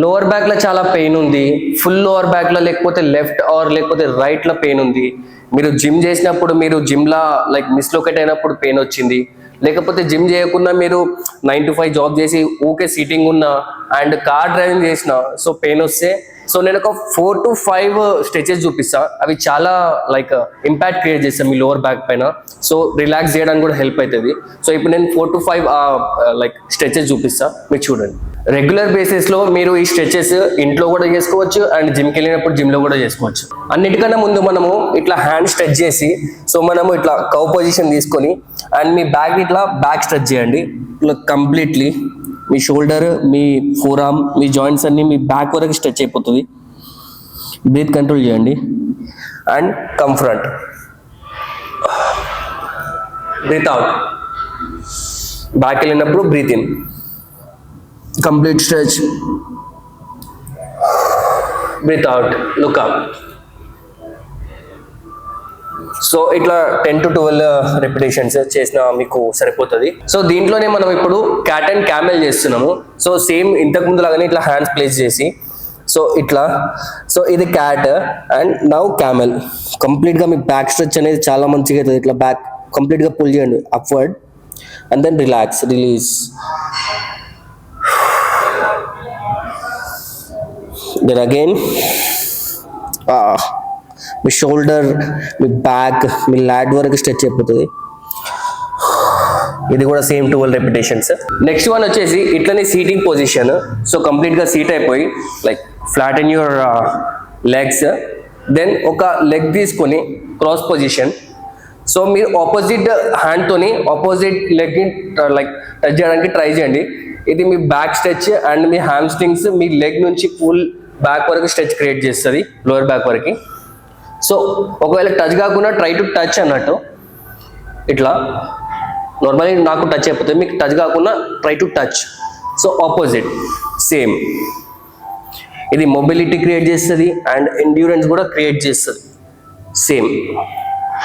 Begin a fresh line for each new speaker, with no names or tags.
Lower back లో చాలా pain ఉంది, ఫుల్ లోవర్ బ్యాక్ లో లేకపోతే లెఫ్ట్ ఆర్ లేకపోతే రైట్ లో పెయిన్ ఉంది, మీరు జిమ్ చేసినప్పుడు మీరు జిమ్ లా లైక్ మిస్లొకేట్ అయినప్పుడు పెయిన్ వచ్చింది, లేకపోతే జిమ్ చేయకుండా మీరు 9 to 5 జాబ్ చేసి ఊకే సీటింగ్ ఉన్నా అండ్ కార్ డ్రైవింగ్ చేసిన సో పెయిన్ వస్తే సో నేను ఒక 4 to 5 స్ట్రెచెస్ చూపిస్తా. అవి చాలా లైక్ ఇంపాక్ట్ క్రియేట్ చేస్తాను మీ లోవర్ బ్యాక్ పైన. సో రిలాక్స్ చేయడానికి కూడా హెల్ప్ అవుతుంది. సో ఇప్పుడు నేను 4 to 5 లైక్ స్ట్రెచెస్ చూపిస్తా, మీరు చూడండి. రెగ్యులర్ బేసిస్ లో మీరు ఈ స్ట్రెచెస్ ఇంట్లో కూడా చేసుకోవచ్చు అండ్ జిమ్కి వెళ్ళినప్పుడు జిమ్ లో కూడా చేసుకోవచ్చు. అన్నిటికన్నా ముందు మనము ఇట్లా హ్యాండ్ స్ట్రెచ్ చేసి సో మనము ఇట్లా కవ్ పొజిషన్ తీసుకొని అండ్ మీ బ్యాక్ ఇట్లా బ్యాక్ స్ట్రెచ్ చేయండి ఇట్లా కంప్లీట్లీ. మీ షోల్డర్, మీ ఫోర్ ఆర్మ్, మీ జాయింట్స్ అన్ని మీ బ్యాక్ వరకు స్ట్రెచ్ అయిపోతుంది. బ్రీత్ కంట్రోల్ చేయండి and come front. Breath out. Back వెళ్ళినప్పుడు breath in. Complete stretch. Breath out. Look up. So ఇట్లా 10 to 12 రెపిటేషన్స్ చేసిన మీకు సరిపోతుంది. సో దీంట్లోనే మనం ఇప్పుడు క్యాట్ అండ్ క్యామెల్ చేస్తున్నాము. సో సేమ్ ఇంతకు ముందు లాగానే ఇట్లా హ్యాండ్స్ ప్లేస్ చేసి సో ఇట్లా. సో ఇది క్యాట్ అండ్ నౌ క్యామెల్. కంప్లీట్గా మీ బ్యాక్ స్ట్రెచ్ అనేది చాలా మంచిగా అవుతుంది. ఇట్లా బ్యాక్ కంప్లీట్గా పుల్ చేయండి upward and then relax, release. Then again మీ షోల్డర్, మీ బ్యాక్, మీ లాడ్ వరకు స్ట్రెచ్ అయిపోతుంది. ఇది కూడా సేమ్ 12 రెపిటేషన్స్. నెక్స్ట్ వన్ వచ్చేసి ఇట్లనే సీటింగ్ పొజిషన్. సో కంప్లీట్గా సీట్ అయిపోయి like flat in your legs. Then ఒక లెగ్ తీసుకొని క్రాస్ పొజిషన్. సో మీరు ఆపోజిట్ హ్యాండ్తోని ఆపోజిట్ లెగ్ని లైక్ టచ్ చేయడానికి ట్రై చేయండి. ఇది మీ బ్యాక్ స్ట్రెచ్ అండ్ మీ హ్యామ్స్ట్రింగ్స్ మీ లెగ్ నుంచి ఫుల్ బ్యాక్ వరకు స్ట్రెచ్ క్రియేట్ చేస్తుంది, లోవర్ బ్యాక్ వరకు. సో ఒకవేళ టచ్ కాకుండా ట్రై టు టచ్ అన్నట్టు ఇట్లా నార్మల్లీ నాకు టచ్ అయిపోతుంది, మీకు టచ్ కాకుండా try to touch. So opposite same. ఇది మొబిలిటీ క్రియేట్ చేస్తుంది అండ్ ఎండ్యూరెన్స్ కూడా క్రియేట్ చేస్తుంది సేమ్.